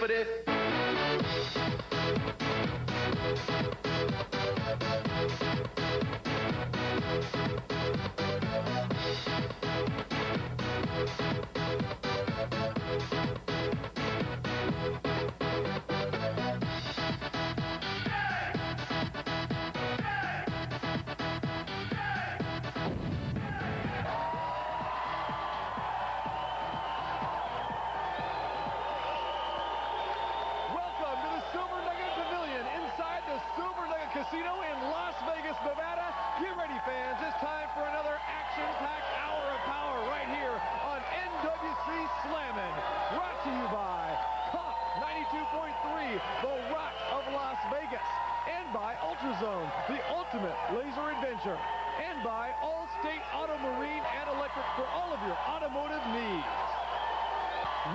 Skippity. Casino in Las Vegas, Nevada. Get ready, fans. It's time for another action-packed hour of power right here on NWC Slammin'. Brought to you by Cox 92.3, The Rock of Las Vegas. And by Ultrazone, the ultimate laser adventure. And by Allstate Auto Marine and Electric for all of your automotive needs.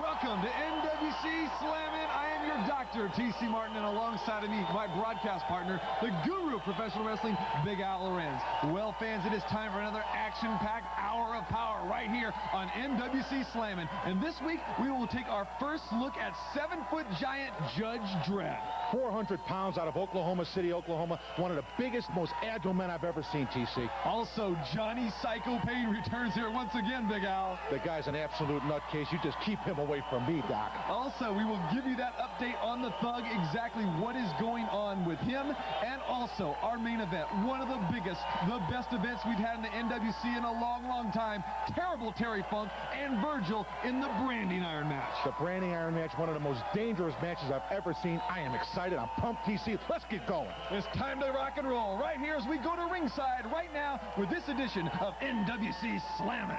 Welcome to NWC Slammin'. I am your doctor, T.C. Martin, and alongside of me, my broadcast partner, the guru of professional wrestling, Big Al Lorenz. Well, fans, it is time for another action-packed hour of power right here on NWC Slammin'. And this week, we will take our first look at 7-foot giant Judge Dredd. 400 pounds out of Oklahoma City, Oklahoma. One of the biggest, most agile men I've ever seen, TC. Also, Johnny Psycho Payne returns here once again, Big Al. The guy's an absolute nutcase. You just keep him away from me, Doc. Also, we will give you that update on the Thug, exactly what is going on with him, and also our main event, one of the biggest, the best events we've had in the NWC in a long, long time. Terrible Terry Funk and Virgil in the Branding Iron match. The Branding Iron match, one of the most dangerous matches I've ever seen. I am excited. I'm pumped, TC. Let's get going. It's time to rock and roll right here as we go to ringside right now with this edition of NWC Slammin'.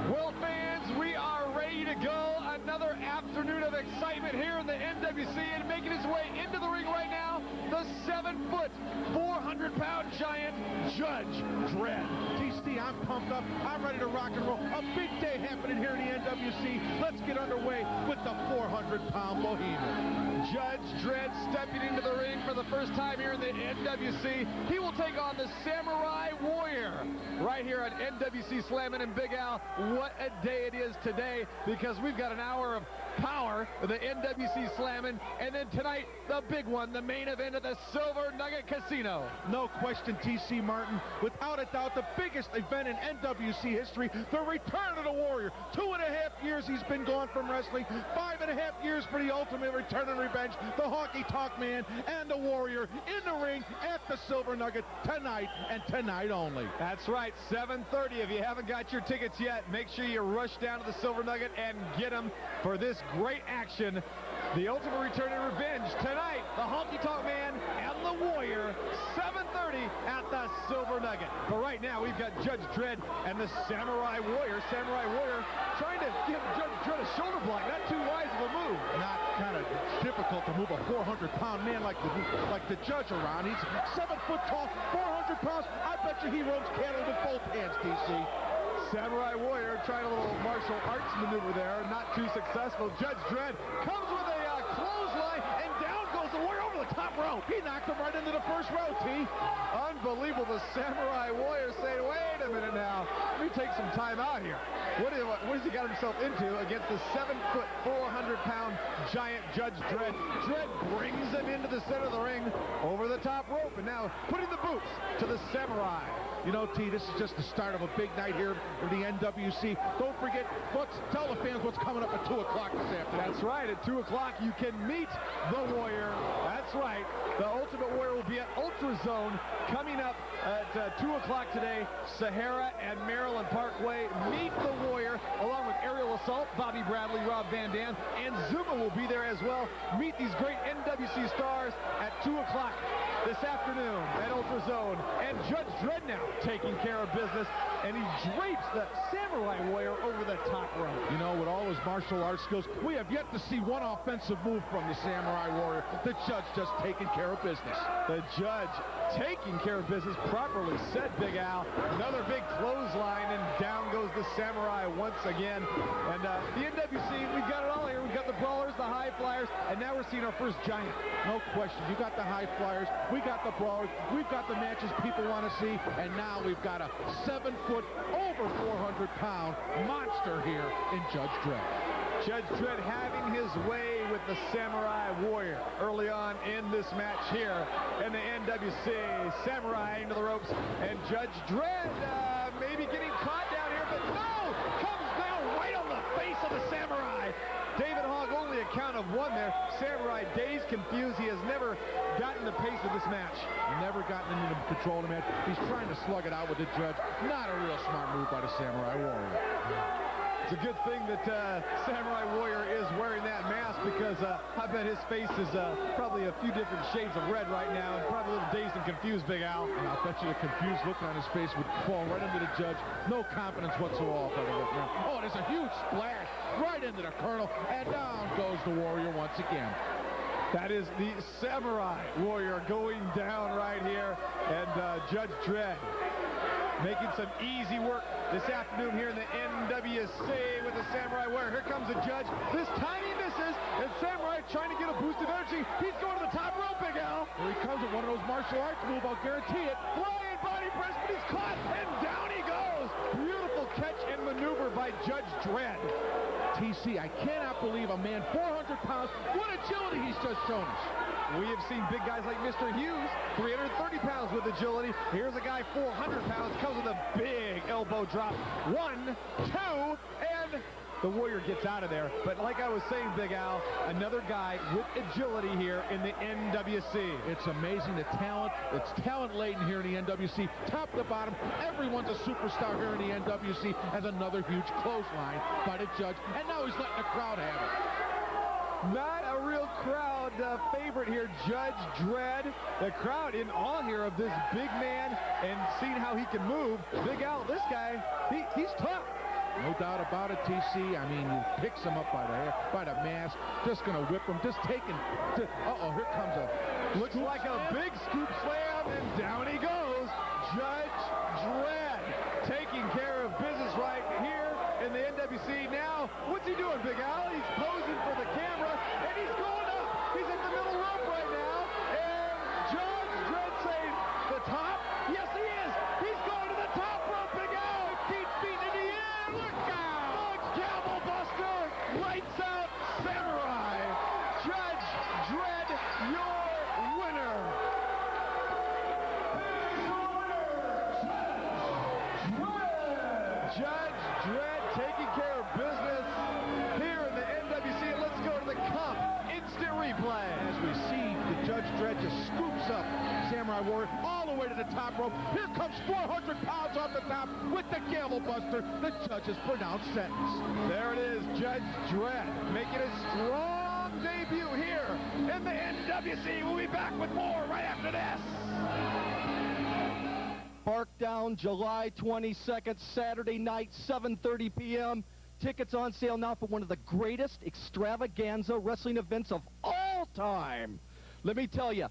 Well, fans, we are ready to go. Another afternoon of excitement here in the NWC, and making his way into the ring right now, the 7-foot, 400-pound giant, Judge Dredd. TC, I'm pumped up. I'm ready to rock and roll. A big day happening here in the NWC. Let's get underway with the 400-pound Bohemian. Judge Dredd stepping into the ring for the first time here in the NWC. He will take on the Samurai Warrior right here on NWC Slammin'. And Big Al, what a day it is today, because we've got an hour of power of the NWC Slammin', and then tonight, the big one, the main event of the Silver Nugget Casino. No question, T.C. Martin. Without a doubt, the biggest event in NWC history, the return of the Warrior. 2.5 years he's been gone from wrestling. 5.5 years for the ultimate return and revenge. The honky-tonk man and the Warrior in the ring at the Silver Nugget tonight, and tonight only. That's right, 7:30. If you haven't got your tickets yet, make sure you rush down to the Silver Nugget and get them for this great action. The ultimate return and revenge tonight, the honky-tonk man and the Warrior, 7:30 at the Silver Nugget. But right now, we've got Judge Dredd and the Samurai Warrior. Samurai Warrior trying to give Judge Dredd a shoulder block. Not too wise of a move. Not kind of difficult to move a 400-pound man like the Judge around. He's 7 foot tall, 400 pounds. I bet you he runs cattle with both hands, DC. Samurai Warrior trying a little martial arts maneuver there. Not too successful. Judge Dredd comes with a clothesline, and down goes the Warrior over the top rope. He knocked him right into the first row, T. Unbelievable. The Samurai Warrior saying, wait a minute now. Let me take some time out here. What has he got himself into against the 7-foot, 400-pound giant Judge Dredd? Dredd brings him into the center of the ring over the top rope, and now putting the boots to the Samurai. You know, T, this is just the start of a big night here in the NWC. Don't forget, tell the fans what's coming up at 2 o'clock this afternoon. That's right. At 2 o'clock, you can meet the Warrior. That's right. The Ultimate Warrior will be at Ultrazone coming up at 2 o'clock today. Sahara and Maryland Parkway. Meet the Warrior along with Aerial Assault, Bobby Bradley, Rob Van Dam, and Zuma will be there as well. Meet these great NWC stars at 2 o'clock this afternoon at Ultrazone. And Judge Dredd now taking care of business, and he drapes the Samurai Warrior over the top rope. You know, with all his martial arts skills, we have yet to see one offensive move from the Samurai Warrior. The Judge just taking care of business. The Judge taking care of business, properly said, Big Al. Another big clothesline, and down goes the Samurai once again. And the NWC, we've got it all here. We've got the Brawlers, the High Flyers, and now we're seeing our first giant. No question. You got the High Flyers, we got the Brawlers, we've got the matches people want to see, and now we've got a 7-foot, over 400-pound monster here in Judge Dredd. Judge Dredd having his way with the Samurai Warrior early on in this match here in the NWC. Samurai into the ropes, and Judge Dredd maybe getting caught down here, but no! Comes down right on the face of the Samurai. David Hogg only a count of one there. Samurai dazed, confused. He has never gotten the pace of this match. Never gotten into control of the match. He's trying to slug it out with the Judge. Not a real smart move by the Samurai Warrior. It's a good thing that Samurai Warrior is wearing that mask, because I bet his face is probably a few different shades of red right now, and probably a little dazed and confused, Big Al. And I'll bet you the confused look on his face would fall right into the Judge. No confidence whatsoever. Oh, there's a huge splash right into the Colonel, and down goes the Warrior once again. That is the Samurai Warrior going down right here, and Judge Dredd making some easy work this afternoon here in the NWC with the Samurai Warrior. Here comes the Judge. This time he misses, and Samurai trying to get a boost of energy. He's going to the top rope, Big Al. Here he comes with one of those martial arts moves, I'll guarantee it. Flying body press, but he's caught, and down he goes. Beautiful catch and maneuver by Judge Dredd. TC, I cannot believe a man 400 pounds, what agility he's just shown us. We have seen big guys like Mr. Hughes, 330 pounds with agility. Here's a guy 400 pounds, comes with a big elbow drop. 1, 2, and the Warrior gets out of there. But like I was saying, Big Al, another guy with agility here in the NWC. It's amazing, the talent. It's talent-laden here in the NWC. Top to bottom, everyone's a superstar here in the NWC. Has another huge clothesline by the Judge, and now he's letting the crowd have it. Not a real crowd favorite here, Judge Dredd. The crowd in awe here of this big man and seeing how he can move. Big Al, this guy, he's tough. No doubt about it, TC. I mean, he picks him up by the hair, by the mask, just going to whip him, just taking. Uh-oh, here comes a. Looks like a big scoop slam, and down he goes. Judge Dredd taking care of business right here in the NWC. Now, what's he doing, Big Al? He's posing for the camera, and he's going up. He's at the middle rope right now, and Judge Dredd saying, the top? Yes, he is. He's going to the top rope, Big Al. 15 feet in the air. Look out! Camel Buster. Lights out Samurai. Judge Dredd, your winner. Judge Dredd taking care of business here in the NWC. And let's go to the Cup instant replay. As we see, the Judge Dredd just scoops up Samurai Warrior all the way to the top rope. Here comes 400 pounds off the top with the Camel Buster. The Judge's pronounced sentence. There it is, Judge Dredd making a strong debut here in the NWC. We'll be back with more right after this. Parkdown, July 22nd, Saturday night, 7:30 p.m. Tickets on sale now for one of the greatest extravaganza wrestling events of all time. Let me tell you,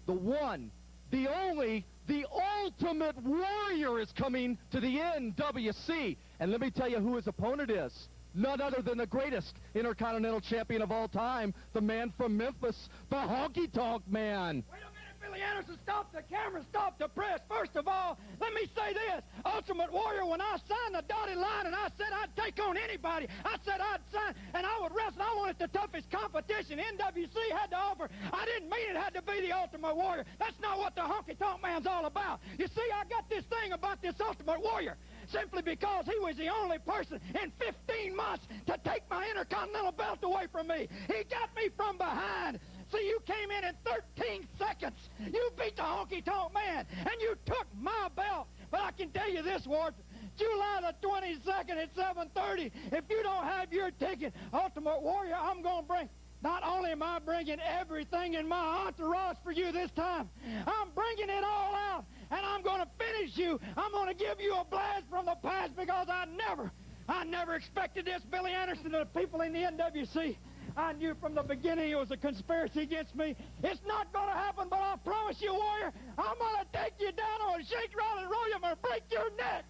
the one, the only, the Ultimate Warrior is coming to the NWC. And let me tell you who his opponent is. None other than the greatest Intercontinental Champion of all time, the man from Memphis, the Honky Tonk Man. Wait a minute, Billy Anderson, stop the camera, stop the press. First of all, let me say this. Ultimate Warrior, when I signed the dotted line and I said I'd take on anybody, I said I'd sign and I would wrestle. I wanted the toughest competition NWC had to offer. I didn't mean it had to be the Ultimate Warrior. That's not what the Honky Tonk Man's all about. You see, I got this thing about this Ultimate Warrior simply because he was the only person in 15 months to take my Intercontinental belt away from me. He got me from behind. See, you came in 13 seconds. You beat the Honky Tonk Man, and you took my belt. But I can tell you this, Ward, July the 22nd at 7:30, if you don't have your ticket, Ultimate Warrior, I'm going to bring, not only am I bringing everything in my entourage for you this time, I'm bringing it all out, and I'm going to finish you. I'm going to give you a blast from the past because I never expected this, Billy Anderson, and the people in the NWC. I knew from the beginning it was a conspiracy against me. It's not going to happen, but I promise you, Warrior, I'm going to take you down on a shake, rattle, and roll you. I'm going to break your neck.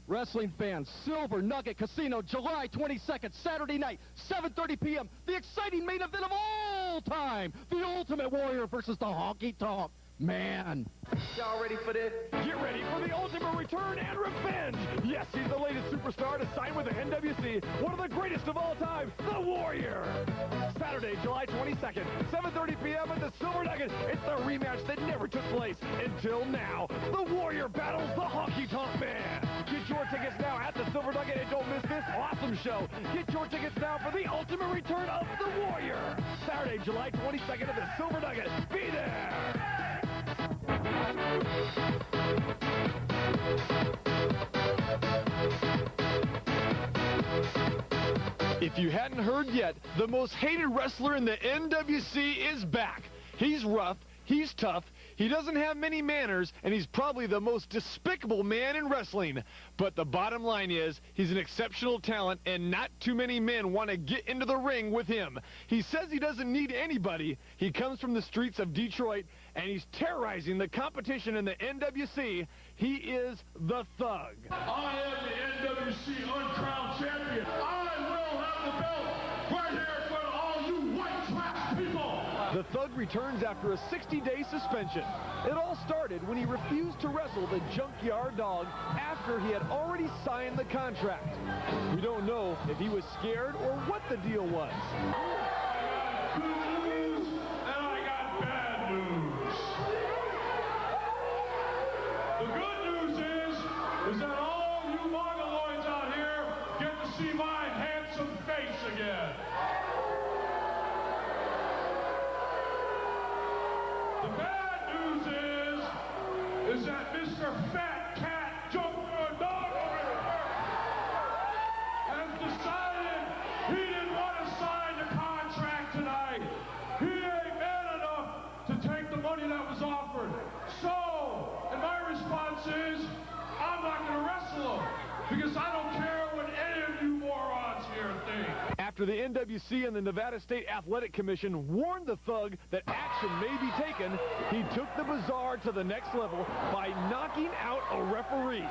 Wrestling fans, Silver Nugget Casino, July 22nd, Saturday night, 7:30 p.m. The exciting main event of all time, the Ultimate Warrior versus the Honky Tonk Man. Y'all ready for this? Get ready for the ultimate return and revenge. Yes, Yes, he's the latest superstar to sign with the NWC, one of the greatest of all time, the Warrior. Saturday, July 22nd, 7:30 p.m. at the Silver Nugget. It's the rematch that never took place until now. The Warrior battles the Honky Tonk Man. Get your tickets now at the Silver Nugget and don't miss this awesome show. Get your tickets now for the ultimate return of the Warrior. Saturday, July 22nd at the Silver Nugget. Be there! If you hadn't heard yet, the most hated wrestler in the NWC is back. He's rough, he's tough, he doesn't have many manners, and he's probably the most despicable man in wrestling. But the bottom line is, he's an exceptional talent, and not too many men want to get into the ring with him. He says he doesn't need anybody. He comes from the streets of Detroit, and he's terrorizing the competition in the NWC. He is the Thug. I am the NWC uncrowned champion. I will have the belt right here in front of all you white trash people. The Thug returns after a 60-day suspension. It all started when he refused to wrestle the Junkyard Dog after he had already signed the contract. We don't know if he was scared or what the deal was. I got good news and I got bad news. The good news is that all you mongoloids out here get to see my handsome face again. The bad news is that Mr. Fat Cat Junkyard Dog over here has decided he didn't want to sign the contract tonight. He ain't man enough to take the money that was offered. So, and my response is, I'm not going to wrestle him because I don't care what any of you morons here think. After the NWC and the Nevada State Athletic Commission warned the Thug that action may be taken, he took the bizarre to the next level by knocking out a referee.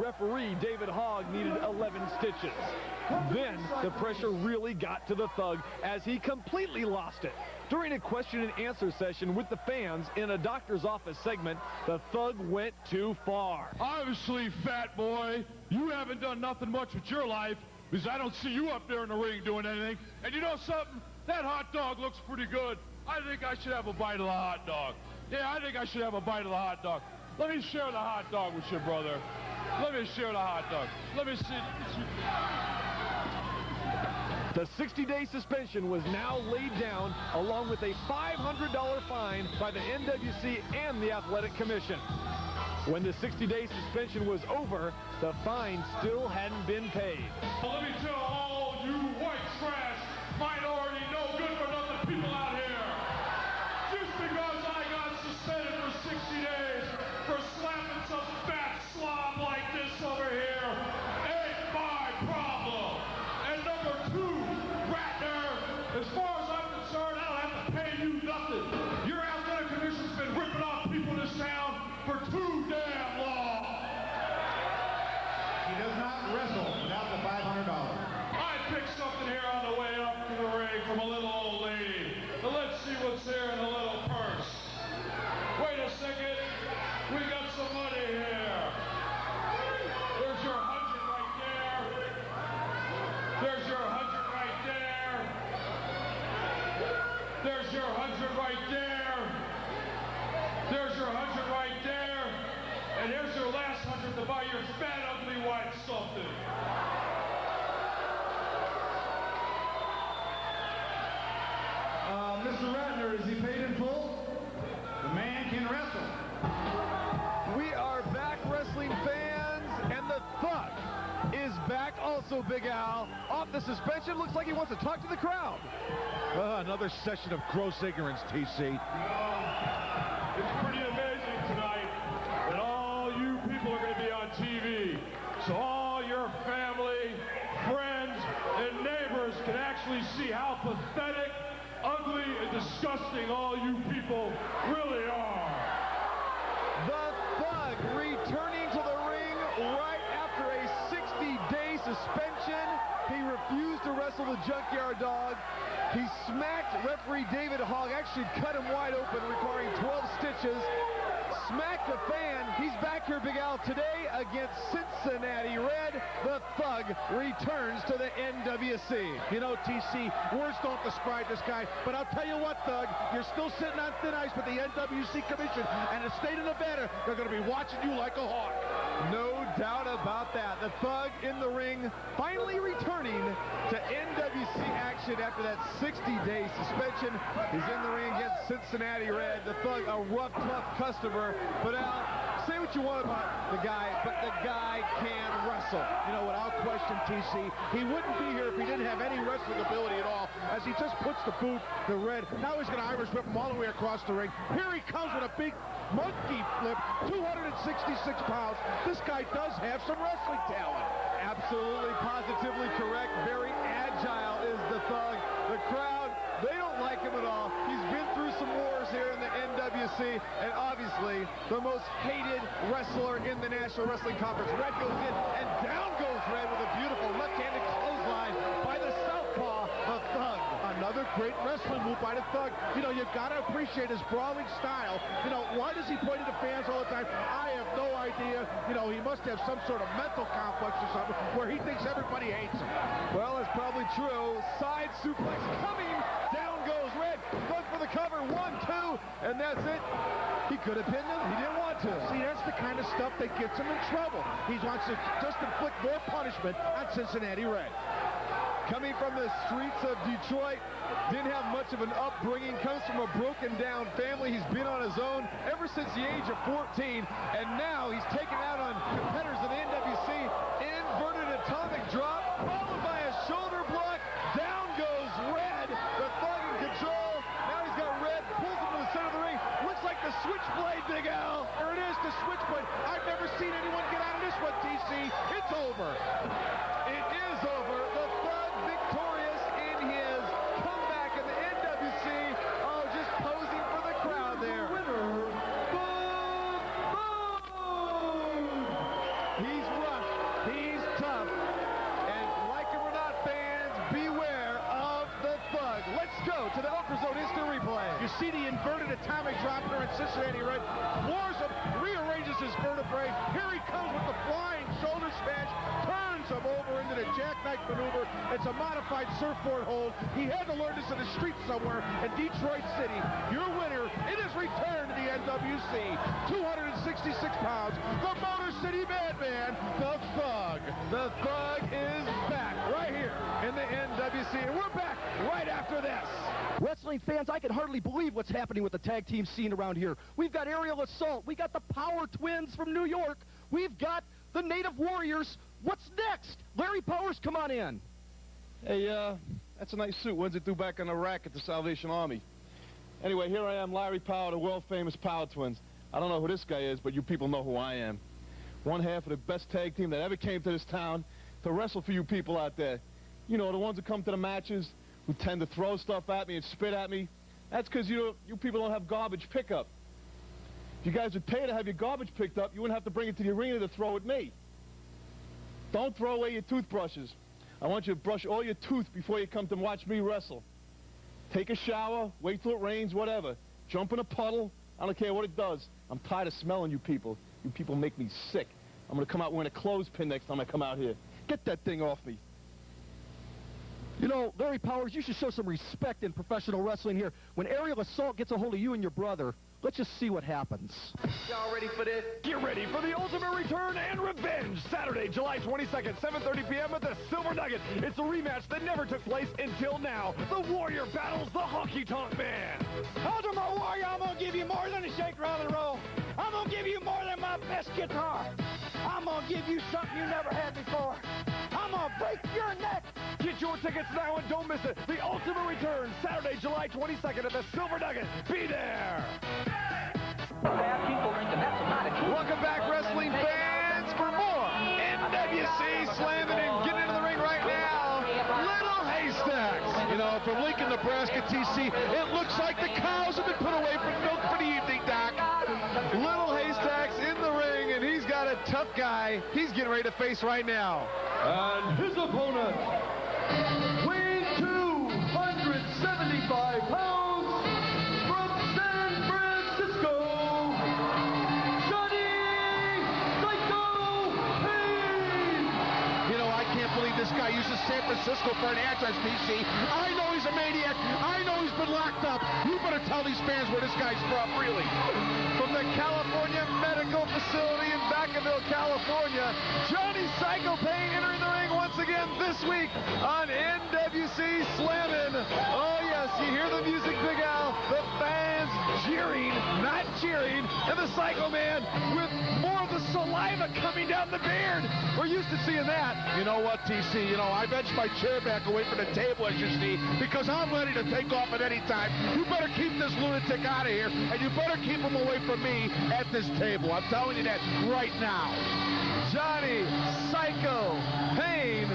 Referee David Hogg needed 11 stitches. Then the pressure really got to the Thug as he completely lost it. During a question and answer session with the fans in a doctor's office segment, the Thug went too far. Obviously, fat boy, you haven't done nothing much with your life because I don't see you up there in the ring doing anything. And you know something? That hot dog looks pretty good. I think I should have a bite of the hot dog. Yeah, I think I should have a bite of the hot dog. Let me share the hot dog with you, brother. Let me share the hot dog. Let me see. The 60-day suspension was now laid down along with a $500 fine by the NWC and the Athletic Commission. When the 60-day suspension was over, the fine still hadn't been paid. Well, let me tell all you white trash, minority, no good for nothing people out here. Just because I got suspended for 60 days for slapping some fat slob like this over here ain't my problem. And number two, Ratner, as far as I'm concerned, I don't have to pay you nothing. Your athletic commission's been ripping off people in this town for too damn long. He does not wrestle without the $500. I picked something here on the way up to the ring from a little old lady. Now let's see what's there in the little purse. Wait a second. We got some money here. There's your 100 right there. There's your 100 right there. There's your 100 right there. There's your 100 right there. And here's your last 100 to buy your fat, ugly wife something. Mr. Ratner, is he paid in full? The man can wrestle. We are back, wrestling fans, and the Thug is back also, Big Al. Off the suspension, looks like he wants to talk to the crowd. Another session of gross ignorance, TC. It's pretty amazing tonight that all you people are going to be on TV. So all your family, friends, and neighbors can actually see how pathetic, ugly, and disgusting all you people really are. The Thug returning to the ring right after a 60-day suspension. He refused to wrestle the Junkyard Dog. He smacked referee David Hogg, actually cut him wide open, requiring 12 stitches. Smacked the fan. He's back here, Big Al, today against Cincinnati Red. The Thug returns to the NWC. You know, TC, words don't describe this guy, but I'll tell you what, Thug, you're still sitting on thin ice with the NWC Commission, and the state of Nevada, they're going to be watching you like a hawk. No doubt about that. The Thug in the ring, finally returning to NWC action after that 60-day suspension. He's in the ring against Cincinnati Red. The Thug, a rough, tough customer. But Al, say what you want about the guy, but the guy can wrestle. You know, without question, TC, he wouldn't be here if he didn't have any wrestling ability at all, as he just puts the boot, the Red. Now he's going to Irish whip him all the way across the ring. Here he comes with a big monkey flip, 266 pounds. This guy does have some wrestling talent. Absolutely, positively correct. Very agile is the Thug. The crowd, they don't like him at all. He's been through some wars here in the NWC, and obviously the most hated wrestler in the National Wrestling Conference. Red goes in, and down goes Red with a beautiful left-handed clothesline by the southpaw, the Thug. Another great wrestling move by the Thug. You know, you've got to appreciate his brawling style. You know, why does he point at the fans all the time? I have no idea. You know, he must have some sort of mental complex or something where he thinks everybody hates him. Well, it's probably true. Side suplex coming. Down goes Red. Look for the cover. 1, 2, and that's it. He could have pinned him. He didn't want to. See, that's the kind of stuff that gets him in trouble. He wants to just inflict more punishment on Cincinnati Red. Coming from the streets of Detroit, didn't have much of an upbringing, comes from a broken down family. He's been on his own ever since the age of 14, and now he's taken out on competitors in the NWC. Inverted atomic drop, followed by a shoulder block. Down goes Red, the Thug in control. Now he's got Red, pulls him to the center of the ring. Looks like the switchblade, Big Al. There it is, the switchblade. I've never seen anyone get out of this one, TC. It's over. It is over. The Thug victorious in his comeback in the NWC. Oh, just posing for the crowd there. Winner, He's rough. He's tough. And like him or not, fans, beware of the Thug. Let's go to the Okra Zone instant replay. You see the inverted atomic drop there in Cincinnati Red. Floors him, rearranges his vertebrae. Here he comes with the flying shoulder smash. Turns him over into the jackknife maneuver. It's a modified surfboard hold. He had to learn this in the streets somewhere in Detroit City. Your winner in his return to the NWC, 266 pounds, the Motor City Madman, the Thug. The Thug is back right here in the NWC, and we're back right after this. Wrestling fans, I can hardly believe what's happening with the tag team scene around here. We've got Aerial Assault. We got the Power Twins from New York. We've got the Native Warriors. What's next? Larry Powers, come on in. Hey, that's a nice suit. When's it due back on the rack at the Salvation Army? Anyway, here I am, Larry Power, the world-famous Power Twins. I don't know who this guy is, but you people know who I am. One half of the best tag team that ever came to this town to wrestle for you people out there. You know, the ones that come to the matches, who tend to throw stuff at me and spit at me. That's because you people don't have garbage pickup. If you guys would pay to have your garbage picked up, you wouldn't have to bring it to the arena to throw at me. Don't throw away your toothbrushes. I want you to brush all your teeth before you come to watch me wrestle. Take a shower, wait till it rains, whatever. Jump in a puddle, I don't care what it does. I'm tired of smelling you people. You people make me sick. I'm going to come out wearing a clothespin next time I come out here. Get that thing off me. You know, Larry Powers, you should show some respect in professional wrestling here. When Aerial Assault gets a hold of you and your brother, let's just see what happens. Y'all ready for this? Get ready for the ultimate return and revenge. Saturday, July 22nd, 7:30 p.m. at the Silver Nugget. It's a rematch that never took place until now. The Warrior battles the Honky Tonk Man. Ultimate Warrior, I'm going to give you more than a shake, rather and roll. I'm going to give you more than my best guitar. I'm going to give you something you never had before. I'm going to break your neck. Get your tickets now and don't miss it. The ultimate return, Saturday, July 22nd at the Silver Nugget. Be there. Welcome back, wrestling fans, for more NWC Slammin' and getting into the ring right now. Little Haystacks. You know, from Lincoln, Nebraska, TC, it looks like the cows have been put away from milk for the evening, Doc. Little Haystacks in the ring, and he's got a tough guy he's getting ready to face right now. And his opponent, weighing 275 pounds, from San Francisco, Johnny Psycho Payne. You know, I can't believe this guy uses San Francisco for an address, DC. I know he's a maniac. I know he's been locked up. You better tell these fans where this guy's from, really. From the California Medical Facility in Vacaville, California, Johnny Psycho Payne entering the ring once again this week on NWC Slammin'. Oh yes, you hear the music, Big Al. The fans jeering, not cheering, and the Psycho Man with more of the saliva coming down the beard. We're used to seeing that. You know what, TC? You know, I've edged my chair back away from the table, as you see, because I'm ready to take off at any time. You better keep this lunatic out of here, and you better keep him away from me at this table. I'm telling you that right now. Johnny Psycho Payne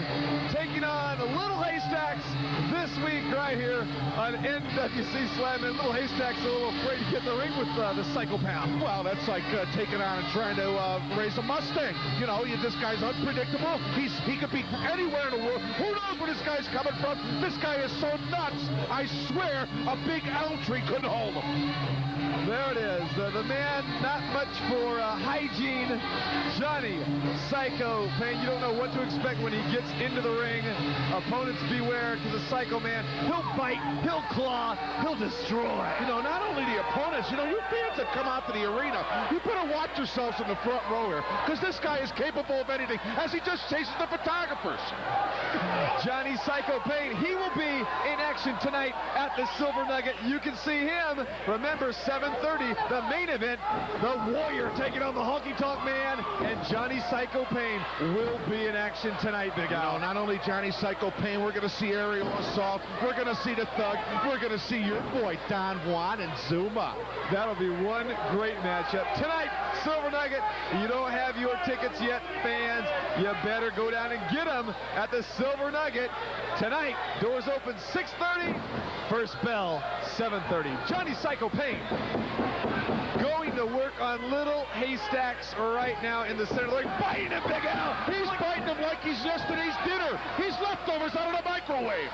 taking on Little Haystacks this week right here on NWC Slammin'. Little Haystacks a little afraid to get in the ring with the Psychopath. Well, that's like taking on and trying to raise a Mustang. You know, this guy's unpredictable. He could be anywhere in the world. Who knows where this guy's coming from? This guy is so nuts. I swear a big elm tree couldn't hold him. There it is. The man not much for hygiene. Johnny Psycho Payne. You don't know what to expect when he gets into the ring. Opponents beware, because the Psycho Man, he'll bite, he'll claw, he'll destroy. You know, not only the opponents, you know, you fans that come out to the arena, you better watch yourselves in the front row here, because this guy is capable of anything, as he just chases the photographers. Johnny Psycho Payne, he will be in action tonight at the Silver Nugget. You can see him. Remember, 7:30, the main event, the Warrior taking on the Honky Tonk Man, and Johnny Psycho Payne will be in action tonight, Big Al. Not only Johnny Psycho Payne, we're going to see Aerial Assault, we're going to see the Thug, we're going to see your boy Don Juan and Zuma. That'll be one great matchup. Tonight, Silver Nugget, you don't have your tickets yet, fans. You better go down and get them at the Silver Nugget. Tonight, doors open 6:30, first bell 7:30. Johnny Psycho Payne going to work on Little Haystacks right now in the center. They're biting him, Big Al. He's biting him like he's yesterday's dinner. He's leftovers out of the microwave.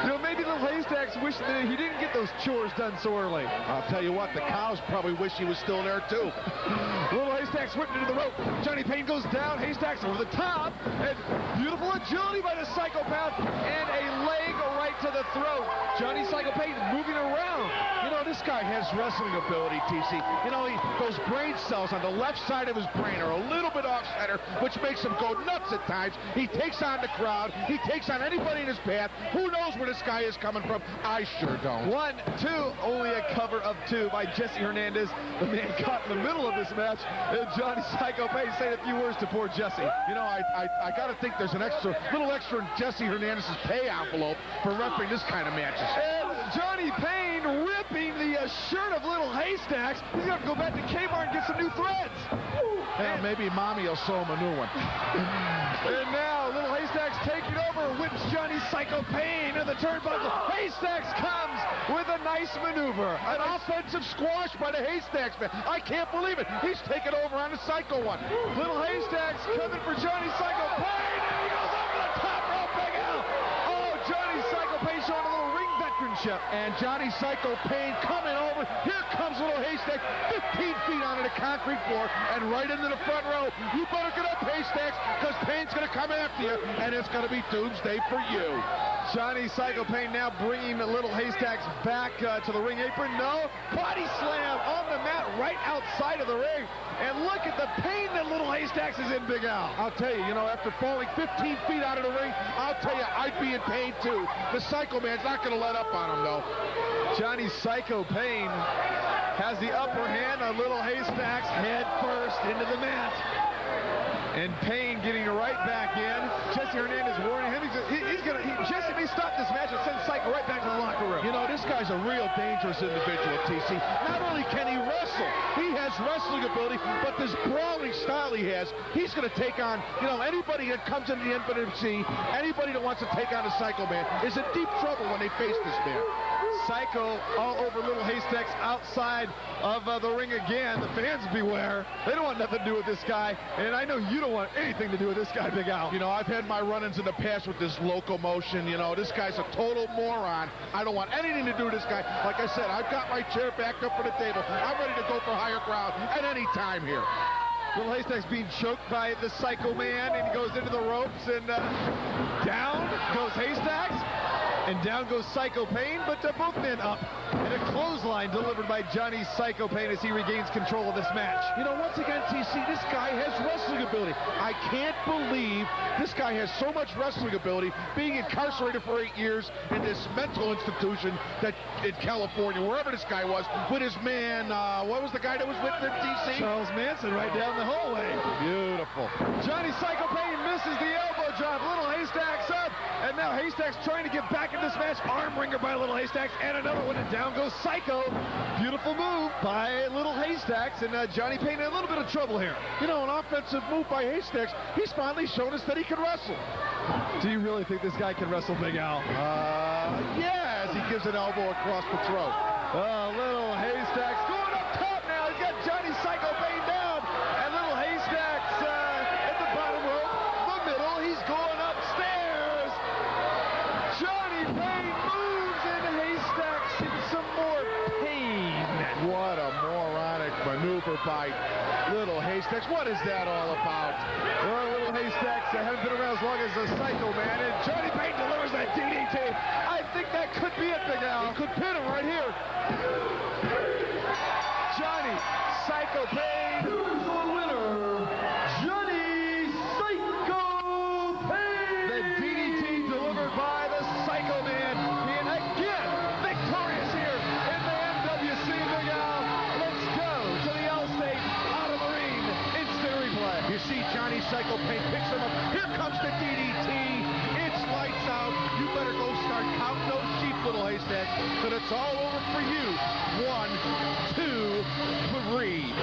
You know, maybe Little Haystacks wish that he didn't get those chores done so early. I'll tell you what, the cows probably wish he was still there, too. Little Haystacks whipped into the rope. Johnny Payne goes down. Haystacks over the top. And beautiful agility by the Psychopath. And a leg right to the throat. Johnny Psycho Payne moving around. You know, this guy has wrestling ability, TC. You know, those brain cells on the left side of his brain are a little bit off-center, which makes him go nuts at times. He takes on the crowd. He takes on anybody in his path. Who knows where this guy is coming from? I sure don't. 1, 2, only a cover of 2 by Jesse Hernandez. The man caught in the middle of this match. And Johnny Psycho Payne saying a few words to poor Jesse. You know, I got to think there's a little extra in Jesse Hernandez's pay envelope for refereeing this kind of matches. And Johnny Payne ripping the shirt of Little Haystacks. He's got to go back to Kmart and get some new threads. Yeah, maybe Mommy will sew him a new one. And now Little Haystacks taking over, whips Johnny Psycho Payne in the turnbuckle. Haystacks comes with a nice maneuver. An offensive squash by the Haystacks, man. I can't believe it. He's taking over on the Psycho one. Little Haystacks coming for Johnny Psycho Payne, and he goes over the top rope, Big Al. Oh, Johnny Psycho Payne showing a little ring veteranship. And Johnny Psycho Payne coming over. Here comes Little Haystack, 15 feet onto the concrete floor and right into the front row. You better get up, Haystacks, because Payne's going to come after you, and it's going to be doomsday for you. Johnny Psycho Payne now bringing the Little Haystacks back to the ring apron. No, body slam on the mat right outside of the ring. And look at the pain that Little Haystacks is in, Big Al. I'll tell you, after falling 15 feet out of the ring, I'll tell you, I'd be in pain too. The Psycho Man's not going to let up on him, though. Johnny Psycho Payne has the upper hand on Little Haystacks, head first into the mat. And Payne getting right back in. Jesse Hernandez warning him. Jesse may stop this match and send Psycho right back to the locker room. You know, this guy's a real dangerous individual, TC. Not only can he wrestle, he has wrestling ability, but this brawling style he has, he's going to take on, anybody that comes into the NWC, anybody that wants to take on a Psycho Man is in deep trouble when they face this man. Psycho all over Little Haystacks outside of the ring again. The fans beware. They don't want nothing to do with this guy. And I know you don't want anything to do with this guy, Big Al. You know, I've had my run-ins in the past with this locomotion. You know, this guy's a total moron. I don't want anything to do with this guy. Like I said, I've got my chair backed up for the table. I'm ready to go for higher ground at any time here. Little Haystacks being choked by the Psycho Man, and he goes into the ropes, and down goes Haystacks, and down goes Psycho Payne, but both men up. And a clothesline delivered by Johnny Psycho Payne as he regains control of this match. You know, once again, TC, this guy has wrestling ability. I can't believe this guy has so much wrestling ability, being incarcerated for 8 years in this mental institution that in California, wherever this guy was, with his man, what was the guy that was with him, TC? Charles Manson right down the hallway. Beautiful. Johnny Psycho Payne misses the elbow drop. Little Haystacks up, and now Haystacks trying to get back in this match. Arm wringer by Little Haystacks, and another one, and down goes Psycho. Beautiful move by Little Haystacks, and Johnny Payne in a little bit of trouble here. You know, an offensive move by Haystacks. He's finally shown us that he can wrestle. Do you really think this guy can wrestle, Big Al? Yeah, as he gives an elbow across the throat. Little Haystacks going up top now. He's got Johnny Psycho Payne down, and Little Haystacks at the bottom rope, the middle. He's going upstairs. Johnny Payne moves, and Haystacks in some more pain. What a moronic maneuver by Little Haystacks. What is that all about? Well, Little Haystacks haven't been around as long as the Psycho Man, and Johnny Payne delivers that DDT. I think that could be it, Big Al. He could pin him right here. Johnny Psycho Payne. Here's the winner, Johnny Psycho Payne. The DDT delivered by the Psycho Man, being again victorious here in the NWC, Big Al. Let's go to the Allstate out of the ring. Instant replay. You see Johnny Psycho Payne picks him up. Here comes the DDT. It's lights out. You better go start counting those sheep, Little Haystacks, but it's all over for you. 1, 2, 3.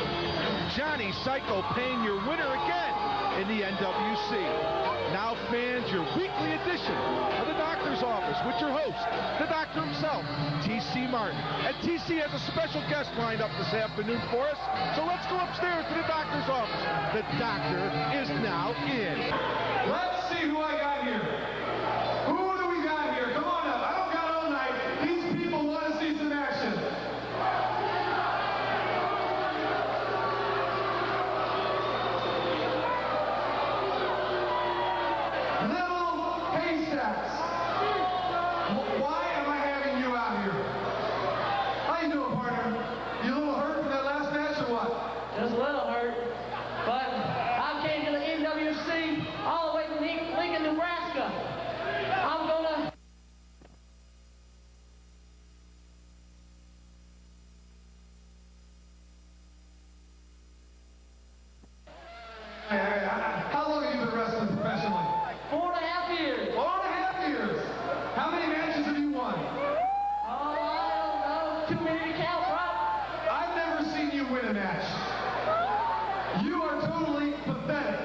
Johnny Psycho Payne, your winner again in the NWC. Now, fans, your weekly edition of the Doctor's Office with your host, the Doctor himself, T.C. Martin. And T.C. has a special guest lined up this afternoon for us, so let's go upstairs to the Doctor's office. The Doctor is now in. Let's see who I got here. Who do we got here? Come on up. I don't got all night. These people want to see some action. Little Haystacks. Why am I having you out here? How you doing, partner? You a little hurt from that last match or what? Just a little hurt, but I came to the NWC all the way from Lincoln, Nebraska. I'm gonna... How long have you been wrestling professionally? 4.5 years. 4.5 years. How many matches have you won? Oh, I don't know. Too many to count, right? I've never seen you win a match. You are totally pathetic.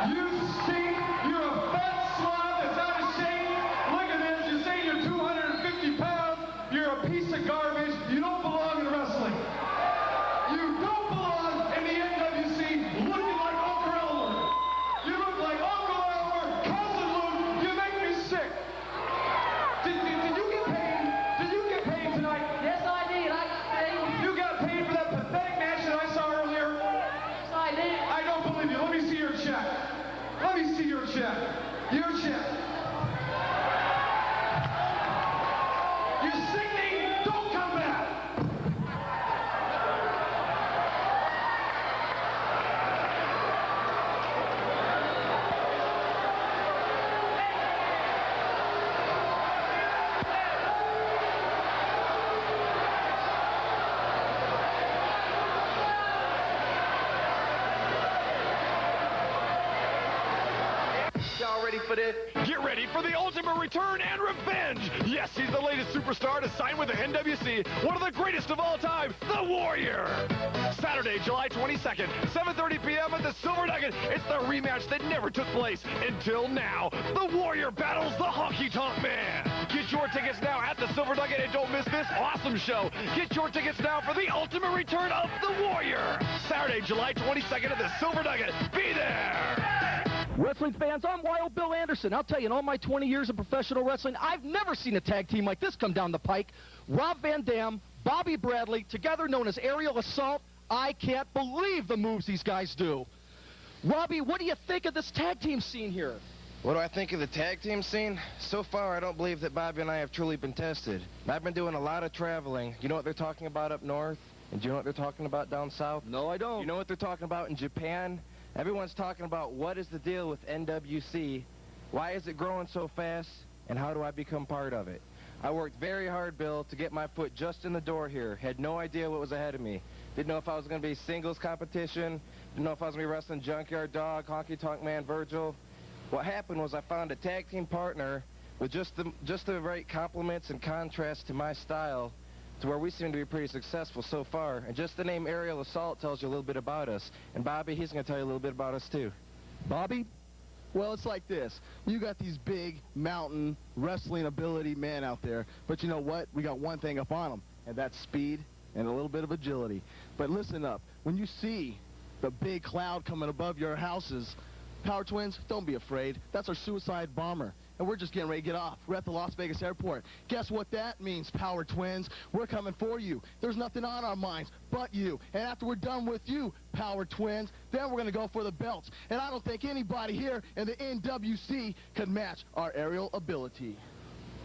You stink. You're a fat slob that's out of shape. Look at this. You're saying you're 250 pounds. You're a piece of garbage. You don't belong in wrestling. You don't belong in the NWC looking like Uncle Elmer. You look like Uncle Elmer, Cousin Luke. You make me sick. Did you get paid? Did you get paid tonight? Yes, I did. You got paid for that pathetic match that I saw earlier? Yes, I did. I don't believe you. Let me see your check. Let me see your check. Your check. You're sickening. Don't come back. Y'all ready for this? Get ready for the ultimate return and revenge. Yes, he's the latest superstar to sign with the NWC. One of the greatest of all time, the Warrior. Saturday, July 22nd, 7:30 p.m. at the Silver Nugget. It's the rematch that never took place until now. The Warrior battles the Honky Tonk Man. Get your tickets now at the Silver Nugget and don't miss this awesome show. Get your tickets now for the ultimate return of the Warrior. Saturday, July 22nd at the Silver Nugget. Be there! Wrestling fans, I'm Wild Bill Anderson. I'll tell you, in all my 20 years of professional wrestling, I've never seen a tag team like this come down the pike. Rob Van Dam, Bobby Bradley, together known as Aerial Assault. I can't believe the moves these guys do. Robbie, what do you think of this tag team scene here? What do I think of the tag team scene? So far, I don't believe that Bobby and I have truly been tested. I've been doing a lot of traveling. You know what they're talking about up north? And do you know what they're talking about down south? No, I don't. You know what they're talking about in Japan? Everyone's talking about what is the deal with NWC, why is it growing so fast, and how do I become part of it? I worked very hard, Bill, to get my foot just in the door here. Had no idea what was ahead of me. Didn't know if I was going to be singles competition. Didn't know if I was going to be wrestling Junkyard Dog, Honky Tonk Man, Virgil. What happened was I found a tag team partner with just the right compliments and contrast to my style, to where we seem to be pretty successful so far. And just the name Aerial Assault tells you a little bit about us. And Bobby, he's going to tell you a little bit about us too. Bobby? Well, it's like this. You got these big mountain wrestling ability men out there, but you know what? We got one thing up on them, and that's speed and a little bit of agility. But listen up. When you see the big cloud coming above your houses, Power Twins, don't be afraid. That's our suicide bomber. And we're just getting ready to get off. We're at the Las Vegas airport. Guess what that means, Power Twins? We're coming for you. There's nothing on our minds but you. And after we're done with you, Power Twins, then we're going to go for the belts. And I don't think anybody here in the NWC could match our aerial ability.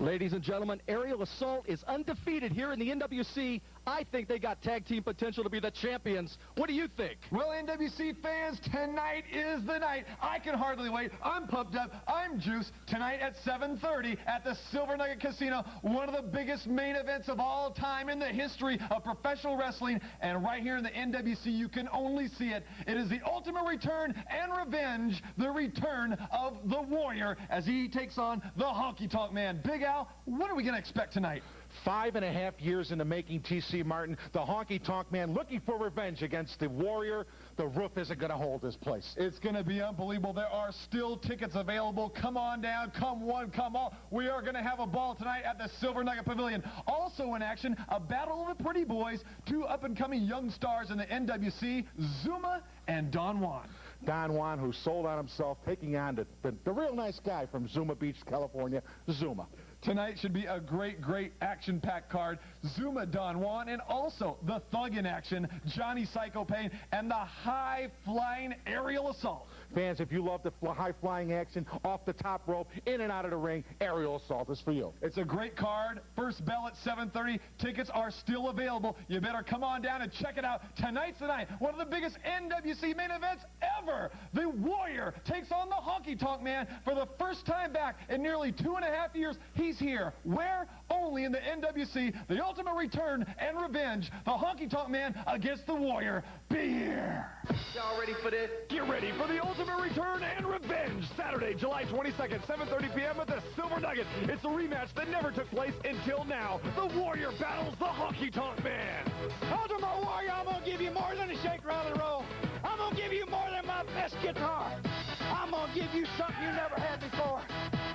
Ladies and gentlemen, Aerial Assault is undefeated here in the NWC. I think they got tag team potential to be the champions. What do you think? Well, NWC fans, tonight is the night. I can hardly wait. I'm pumped up. I'm juiced. Tonight at 7:30 at the Silver Nugget Casino, one of the biggest main events of all time in the history of professional wrestling. And right here in the NWC, you can only see it. It is the ultimate return and revenge, the return of the Warrior as he takes on the Honky Tonk Man. Big Al, what are we going to expect tonight? 5.5 years in the making, T.C. Martin. The Honky Tonk Man looking for revenge against the Warrior. The roof isn't going to hold this place. It's going to be unbelievable. There are still tickets available. Come on down. Come one, come all. We are going to have a ball tonight at the Silver Nugget Pavilion. Also in action, a battle of the pretty boys. Two up-and-coming young stars in the NWC, Zuma and Don Juan. Don Juan, who sold on himself, taking on the real nice guy from Zuma Beach, California, Zuma. Tonight should be a great, great action-packed card. Zuma, Don Juan, and also the Thug in action, Johnny Psycho Payne, and the high-flying Aerial Assault. Fans, if you love the high-flying action, off the top rope, in and out of the ring, Aerial Assault is for you. It's a great card. First bell at 7:30. Tickets are still available. You better come on down and check it out. Tonight's the night. One of the biggest NWC main events ever. The Warrior takes on the Honky Tonk Man for the first time back in nearly 2.5 years. He's here. Where? Only in the NWC. The ultimate return and revenge. The Honky Tonk Man against the Warrior. Be here. Y'all ready for this? Get ready for the ultimate return and revenge. Saturday, July 22nd, 7:30 p.m. at the Silver Nugget. It's a rematch that never took place until now. The Warrior battles the Honky Tonk Man. Ultimate Warrior, I'm going to give you more than a shake, rattle, and roll. I'm going to give you more than my best guitar. I'm going to give you something you never had before.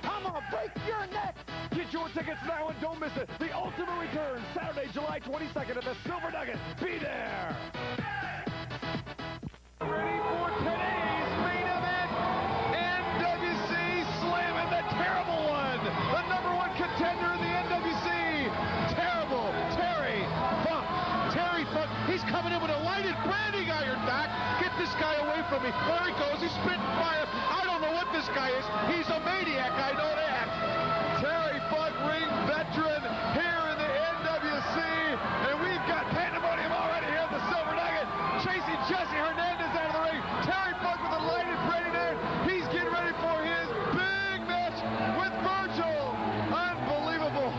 I'm going to break your neck. Get your tickets now and don't miss it. The ultimate return, Saturday, July 22nd at the Silver Nugget. Be there. Ready for today's main event. NWC Slammin, the terrible one. The #1 contender in the NWC. Terrible Terry Funk. Terry Funk, he's coming in with a lighted branding iron back. Get this guy away from me. There he goes. He's spitting fire. I don't know what this guy is. He's a maniac. I know that. Terry Funk, ring veteran here in the NWC. And we've got pandemonium already here at the Silver Nugget. Chasing Jesse Hernandez out of the ring. Terry Funk with a lighted branding iron. He's getting ready for his big match with Virgil. Unbelievable.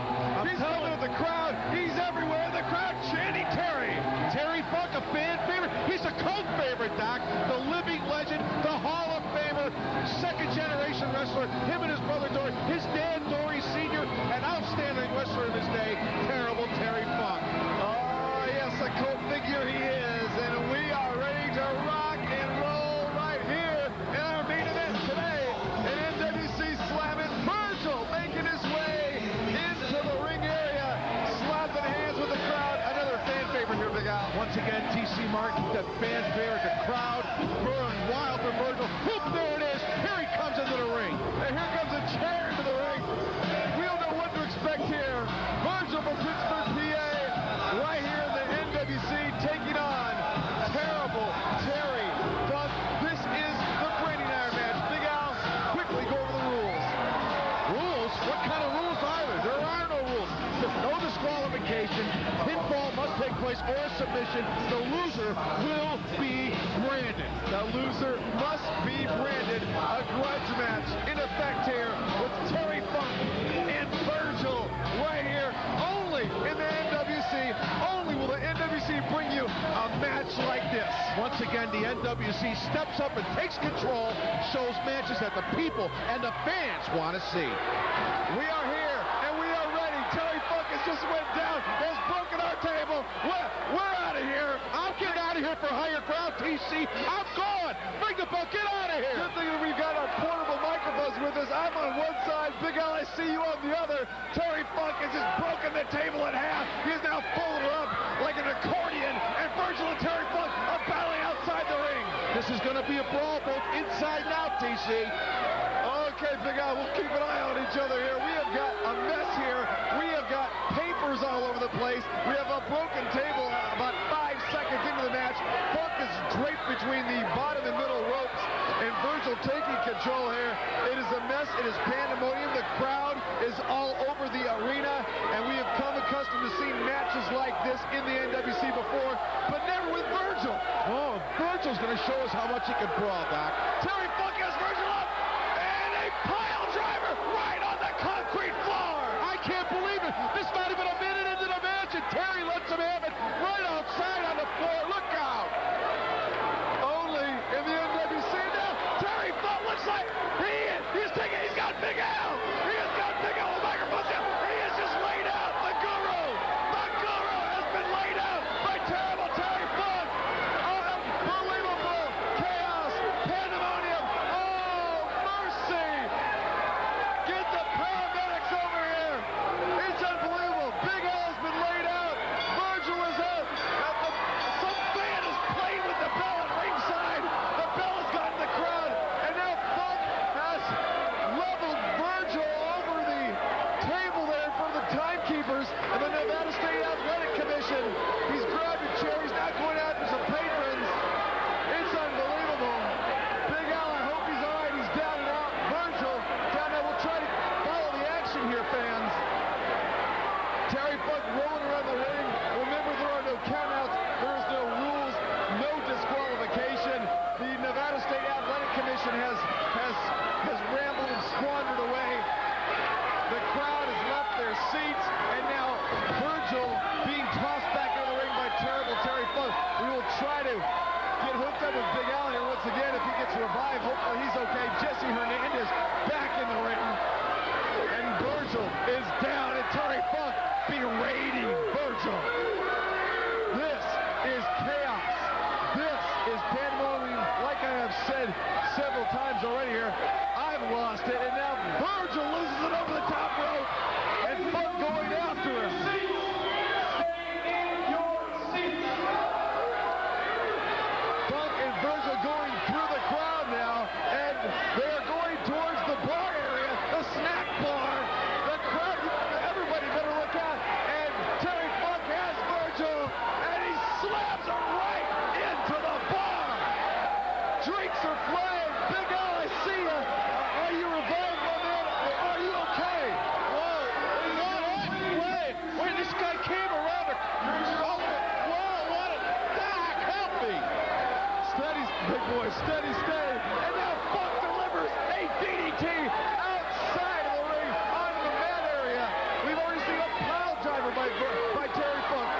He's coming with the crowd. He's everywhere. The crowd chanting Terry. Terry Funk, a fan favorite. He's a cult favorite, Doc. The living legend, the Hall of Famer, second-generation wrestler. Him and his brother Dory. His dad, Dory Sr., an outstanding wrestler of his day. Terrible Terry Funk. Oh, yes, a cult figure he is. And we are ready to rock and roll right here in our main event today. In NWC Slammin, Virgil making his way in Once again, T.C. Martin, the fanfare, the crowd, burn wild for Virgil. Whoop, there it is. Here he comes into the ring. And here comes a chair into the ring. We don't know what to expect here. Virgil from Pittsburgh, PA, right here in the NWC, taking on terrible Terry Funk. This is the Branding Iron match. Big Al, quickly go over the rules. Rules? What kind of rules are there? There are no rules. There's no disqualification. Pinfall must take place or a submission. The loser will be branded. The loser must be branded. A grudge match in effect here with Terry Funk and Virgil right here. Only in the NWC. Only will the NWC bring you a match like this. Once again, the NWC steps up and takes control, shows matches that the people and the fans want to see. We are here and we are ready. Terry Funk has just went down, has broken our table. We're out of here. I'm getting out of here for higher ground, TC. I'm gone. Bring the buck. Get out of here. Good thing that we've got our portable microphones with us. I'm on one side. Big Al, I see you on the other. Terry Funk has just broken the table in half. He is now folded her up like an accordion. And Virgil and Terry Funk are battling outside the ring. This is going to be a brawl both inside and out, TC. Okay, Big Al, we'll keep an eye on each other here. We have got a mess here. We have got papers all over the place. We have a broken table about 5 seconds into the match. Funk is draped between the bottom and middle ropes, and Virgil taking control here. It is a mess. It is pandemonium. The crowd is all over the arena, and we have come accustomed to seeing matches like this in the NWC before, but never with Virgil. Oh, Virgil's going to show us how much he can brawl, Doc. Terry Funk has Virgil up, and a pile driver right on the concrete floor. I can't believe it. This might have been a minute into the match, and Terry lets him have it right outside on the floor. Look out. Only in the NWC now. Terry Funk looks like he's got Big Al. He has got Big Al with microphones down. He is just laid out. The Guru has been laid out by terrible Terry Funk. Unbelievable chaos, pandemonium. Oh, mercy. Get the paramedics over here. It's unbelievable. Big Al has been laid out. Virgil is out. Some fan is playing with the bell at ringside. The bell has gotten the crowd. And now Funk has leveled Virgil over the table there for the timekeepers and the Nevada State Athletic Commission. He's grabbed a chair. He's now going after some patrons. It's unbelievable. Big Al, I hope he's all right. He's down and out. Virgil down there. We'll try to follow the action here, fans. Terry Funk rolling around the ring. Remember, there are no countouts. There is no rules, no disqualification. The Nevada State Athletic Commission has rambled and squandered away. The crowd has left their seats, and now Virgil being tossed back into the ring by terrible Terry Funk. We will try to get hooked up with Big Al here once again if he gets revived. Hopefully he's okay. Jesse Hernandez back in the ring. And Virgil is down, and Terry Funk berating Virgil. This is chaos. This is pandemonium. Like I have said several times already here, I've lost it, and now Virgil loses it over the top rope, and Funk going after him. Funk and Virgil going through the crowd now, and they are going towards the bar area, the snack bar. The crowd, everybody better look out. And Terry Funk has Virgil, and he slams him right into the bar. Drinks are flying. Big Al, I see you. Are you revived, my man? Are you okay? Whoa. Wait, this guy came around. Whoa, what a... Doc, help me. Steady, big boy, steady. And now Funk delivers a DDT outside of the ring onto the mat area. We've already seen a pile driver by Terry Funk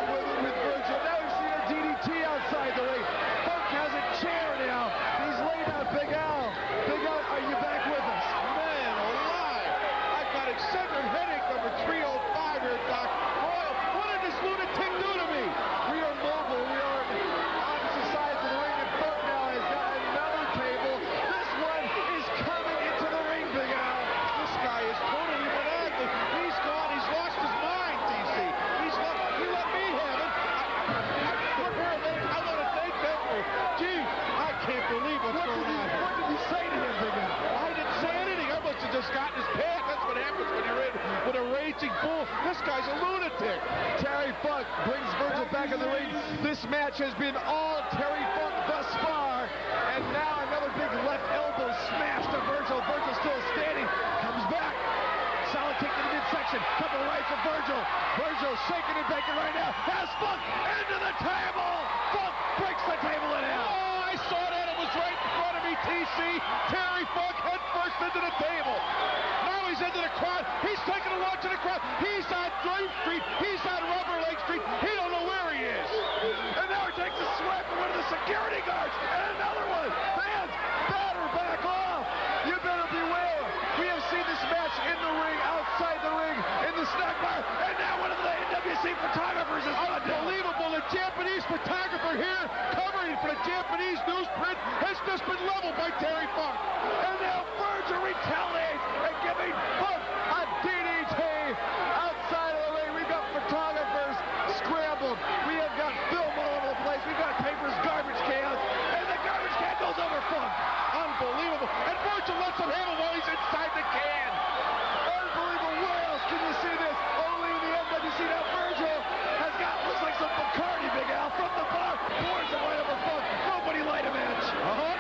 with Virgil. Now we've seen a DDT outside the ring. Funk has a chair now. He's laid out Big Al. Big Al, are you back with us? Man alive. I've got eccentric headache number 305 here, Doc. Boy, what did this lunatic do to me? We are mobile. We are on opposite sides of the ring, and Funk now has got another table. This one is coming into the ring raging bull. This guy's a lunatic. Terry Funk brings Virgil back in the ring. This match has been all Terry Funk thus far. And now another big left elbow smash to Virgil. Virgil still standing. Comes back. Solid kick to the midsection. Couple right for Virgil. Virgil shaking and baking right now. Has Funk into the table. Funk breaks the table in half. Oh, I saw that. It was right in front of me, TC. Terry Funk head first into the table. Now he's into the crowd. He's taking a watch of the crowd. He's on Dream Street. He's on Rubber Lake Street. He don't know where he is. And now he takes a swipe from one of the security guards. And another one. Fans, batter back off. You better beware. We have seen this match in the ring, outside the ring, in the snack bar. And now one of the NWC photographers is unbelievable. The Japanese photographer here covering for the Japanese newsprint has just been leveled by Terry Funk. And now Virgil retaliates and giving Funk a DDT outside of the ring. We've got photographers scrambled. We have got film all over the place. We've got papers, garbage cans, and the garbage can goes over Funk. Unbelievable. And Virgil lets him handle while he's inside the can. Unbelievable. Where else can you see this? Only in the NWC. Now Virgil has got, looks like some Bacardi, Big Al, from the bar. Pours it right over Funk. Nobody light a match. No.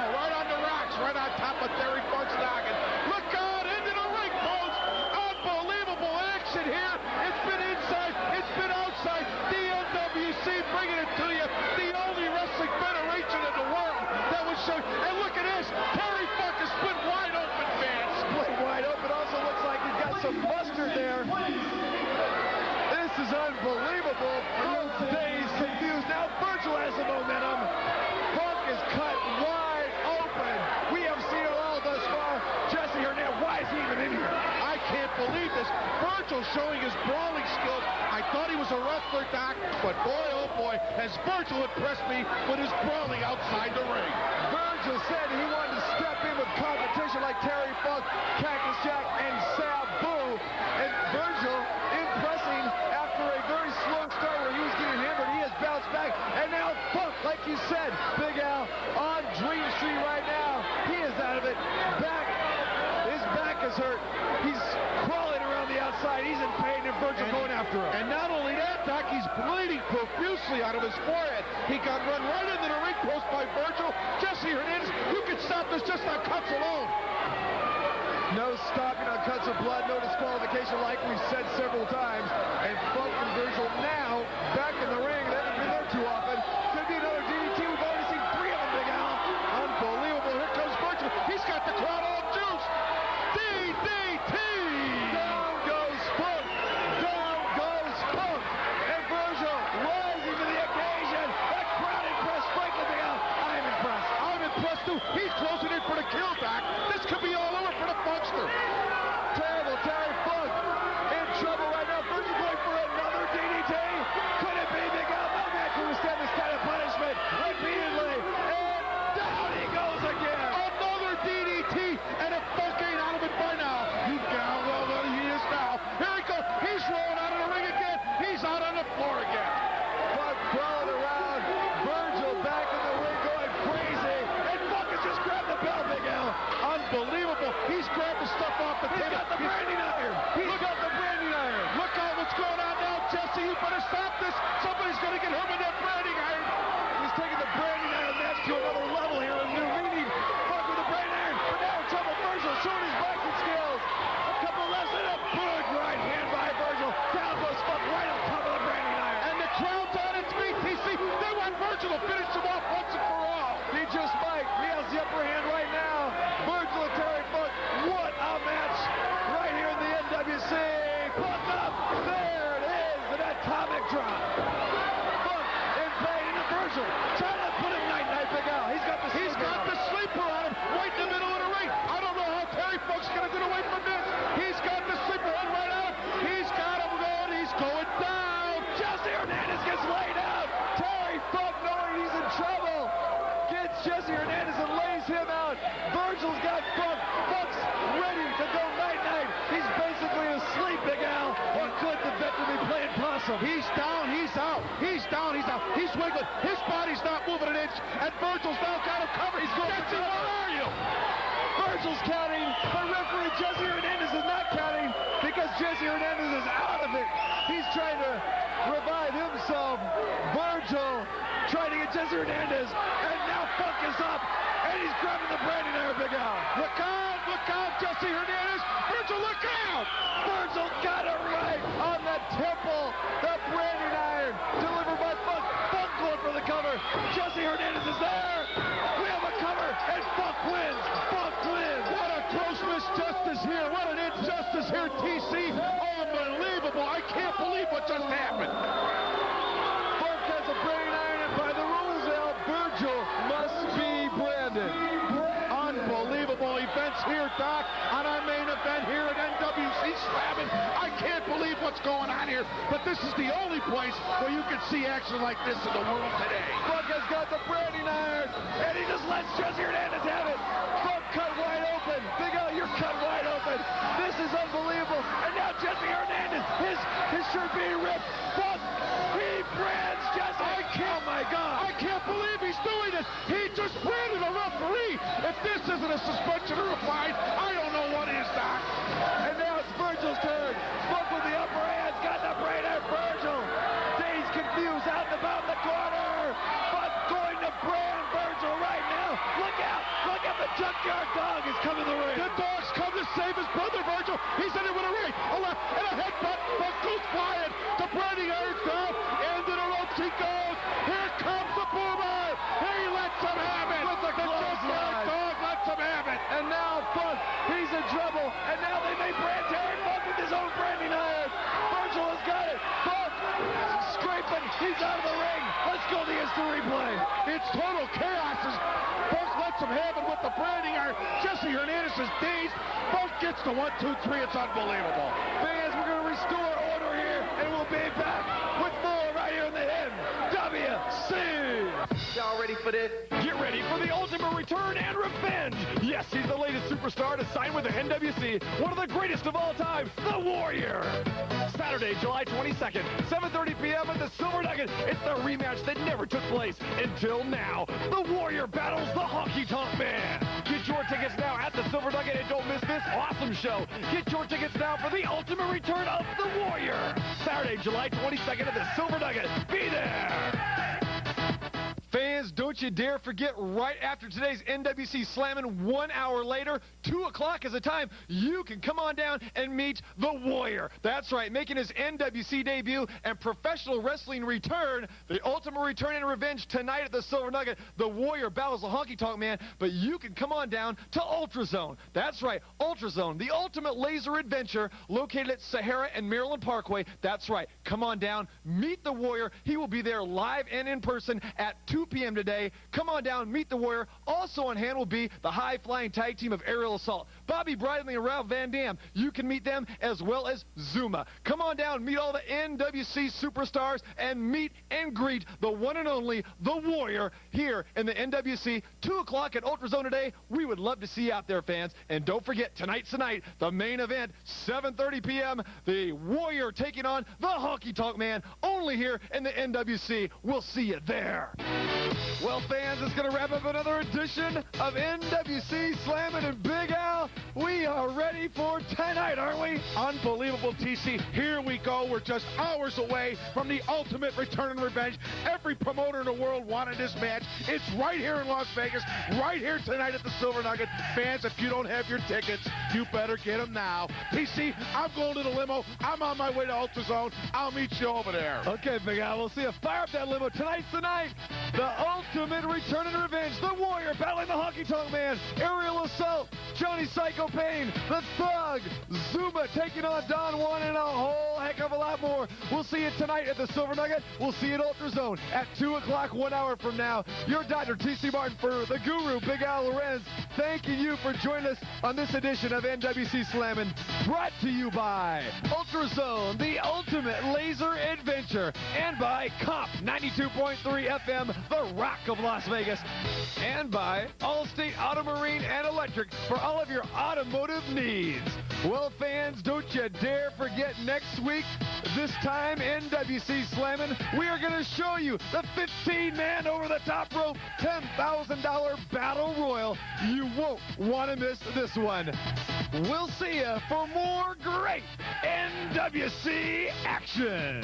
Right on the rocks. Right on top of Terry Funk's noggin. Look out into the ring, folks. Unbelievable action here. It's been inside. It's been outside. The NWC bringing it to you. The only wrestling federation in the world that was showing. And look at this. Terry Funk is split wide open, fans. Split wide open. Also looks like he's got some mustard there. This is unbelievable. Both days confused. Now Virgil has the momentum. Funk is cut wide open. We have seen it all thus far. Jesse Hernandez, why is he even in here? I can't believe this. Virgil showing his brawling skills. I thought he was a wrestler, Doc, but boy, oh boy, has Virgil impressed me with his brawling outside the ring. Virgil said he wanted to step in with competition like Terry Funk, Cactus Jack, and Sabu. And Virgil impressing after a very slow start where he was getting hammered. He has bounced back. And now Funk, like you said, Big Al, on Dream Street right now. He is out of it. His back is hurt. He's crawling around the outside. He's in pain, and Virgil going after him. And not only that, Doc, he's bleeding profusely out of his forehead. He got run right into the ring post by Virgil. Jesse Hernandez, you can stop this just on cuts alone. No stopping on cuts of blood, no disqualification like we've said several times. And Funk and Virgil now back in the ring. They haven't been there too often. Could be another DDT. We've already seen 3 of them, Big Al. Unbelievable. Here comes Virgil. He's got the crowd all juiced. DDT! Down goes Funk. Down goes Funk. And Virgil rising to the occasion. That crowd impressed. Frankly, Big Al, I am impressed. I'm impressed too. He's closing in for the kill, Doc. This could be all over for the Funkster. Terrible. Terry Funk in trouble right now. Virgil going for another DDT. Could it be, Big Al? No man can withstand this kind of punishment repeatedly. And down he goes again. Another DDT. And if Funk ain't out of it by now, you down well that he is now. Here he goes. He's rolling out of the ring again. He's out on the floor again. Funk crawling around. Virgil back in the ring going crazy. And Funk has just grabbed the bell, Big Al. Unbelievable. He's grabbed the stuff off the table. He's got the branding iron. He's got the branding iron. Look out what's going on now, Jesse. You better stop this. Somebody's going to get hurt with that branding iron. He's taking the branding iron match to another level here in New Meaning. Funk with the branding iron. But now in trouble. Virgil showing his boxing skills. A couple left and a big right hand by Virgil. Down goes Funk right on top of the branding iron. And the crowd's on its feet, TC. They want Virgil to finish him off once and for all. He just might. He has the upper hand right now. Virgil and Terry Funk. What a match right here in the NWC. Funk up. There it is. An atomic drop. Funk in pain into Virgil. Trying to put him night-night, Big Al. He's got the sleeper on him right in the middle of the ring. I don't know how Terry Funk's going to get away from this. He's got the sleeper head right out. He's got him going. He's going down. Jesse Hernandez gets laid out. Terry Funk, knowing he's in trouble, gets Jesse Hernandez and lays him out. Virgil's got Funk. Funk's ready to go night-night. He's basically asleep, Big Al. Or could the veteran be playing possum? He's down. He's out. He's down. He's out. He's wiggling. His body's not moving an inch. And Virgil's now got him covered. He's going. Jesse, where are you? Virgil's counting, but referee Jesse Hernandez is not counting because Jesse Hernandez is out of it. He's trying to revive himself. Virgil trying to get Jesse Hernandez, and now Funk is up, and he's grabbing the branding iron, Big Al. Look out, Jesse Hernandez. Virgil, look out. Virgil got it right on the temple. The branding iron delivered by Funk. Funk going for the cover. Jesse Hernandez is there. We have a cover, and Funk wins. Funk wins. What a gross misjustice here. What an injustice here, TC. Unbelievable. I can't believe what just happened. Funk has a branding iron, and by the rules now, Virgil must be branded. Unbelievable events here, Doc, on our main event here at NWC Slammin. I can't believe what's going on here, but this is the only place where you can see action like this in the world today. Funk has got the branding iron, and he just lets Jesse Hernandez have it. Funk cut wide open. Big Al, you're cut wide open. This is unbelievable. And now Jesse Hernandez, his shirt being ripped. Funk, he brands Jesse. Oh my God. I can't believe he's doing this. He just branded a referee. If this isn't a suspension or a fine, I don't know what is, Doc. And now it's Virgil's turn. Funk with the upper hand, got the brain at Virgil. Dave's confused out and about the corner. Funk going to brand Virgil right now. Look out, the junkyard dog is coming to the ring. The dog's come to save his brother, Virgil. He's in it with a right, a left, and a headbutt. Funk goes flying. The branding iron's down. Into the ropes he goes. Here comes the boomer. He lets him have it. With the junkyard dog lets him have it. And now Funk, he's in trouble. And now they may brand Terry Funk with his own branding iron. Virgil has got it. Funk scraping. He's out of the ring. Let's go to the instant replay. It's total chaos. Funk lets him have it with the branding iron. Jesse Hernandez is dazed. Funk gets the 1, 2, 3. It's unbelievable. Fans, we're going to restore order here, and we'll be back with more right here in the NWC. Y'all ready for this? Get ready for the ultimate return and revenge. Yes, he's the latest superstar to sign with the NWC. One of the greatest of all time, the Warrior. Saturday, July 22nd, 7:30 p.m. at the Silver Nugget. It's the rematch that never took place until now. The Warrior battles the Honky Tonk Man. Get your tickets now at the Silver Nugget and don't miss this awesome show. Get your tickets now for the ultimate return of the Warrior. Saturday, July 22nd at the Silver Nugget. Be there. Fans, don't you dare forget, right after today's NWC Slammin', 1 hour later, 2 o'clock is the time, you can come on down and meet the Warrior. That's right, making his NWC debut and professional wrestling return, the ultimate return and revenge tonight at the Silver Nugget. The Warrior battles the Honky Tonk Man, but you can come on down to Ultrazone. That's right, Ultrazone, the ultimate laser adventure located at Sahara and Maryland Parkway. That's right, come on down, meet the Warrior. He will be there live and in person at 2 p.m. today. Come on down, meet the Warrior. Also on hand will be the high-flying tag team of Aerial Assault, Bobby Bradley and Ralph Van Dam. You can meet them as well as Zuma. Come on down, meet all the NWC superstars, and meet and greet the one and only The Warrior here in the NWC. 2 o'clock at Ultrazone today. We would love to see you out there, fans. And don't forget, tonight's the night, the main event, 7:30 p.m., the Warrior taking on the Honky Tonk Man, only here in the NWC. We'll see you there. Well, fans, it's going to wrap up another edition of NWC Slammin', and Big Al, we are ready for tonight, aren't we? Unbelievable, TC. Here we go. We're just hours away from the ultimate return and revenge. Every promoter in the world wanted this match. It's right here in Las Vegas, right here tonight at the Silver Nugget. Fans, if you don't have your tickets, you better get them now. TC, I'm going to the limo. I'm on my way to Ultrazone. I'll meet you over there. Okay, Big Al, we'll see you. Fire up that limo. Tonight's the night. The ultimate return and revenge. The Warrior battling the Honky Tonk Man. Aerial Assault. Johnny Psycho Payne. The Thug. Zuma taking on Don Juan and a whole heck of a lot more. We'll see you tonight at the Silver Nugget. We'll see you at Ultrazone at 2 o'clock, 1 hour from now. Your Dr. T.C. Martin for the Guru, Big Al Lorenz. Thanking you for joining us on this edition of NWC Slammin'. Brought to you by Ultrazone, the ultimate laser adventure. And by Comp 92.3 FM, the Rock of Las Vegas. And by Allstate Auto Marine and Electric for all of your automotive needs. Well, fans, don't you dare forget next week, this time NWC Slammin', we are going to show you the 15-man over-the-top rope $10,000 Battle Royal. You won't want to miss this one. We'll see you for more great NWC action.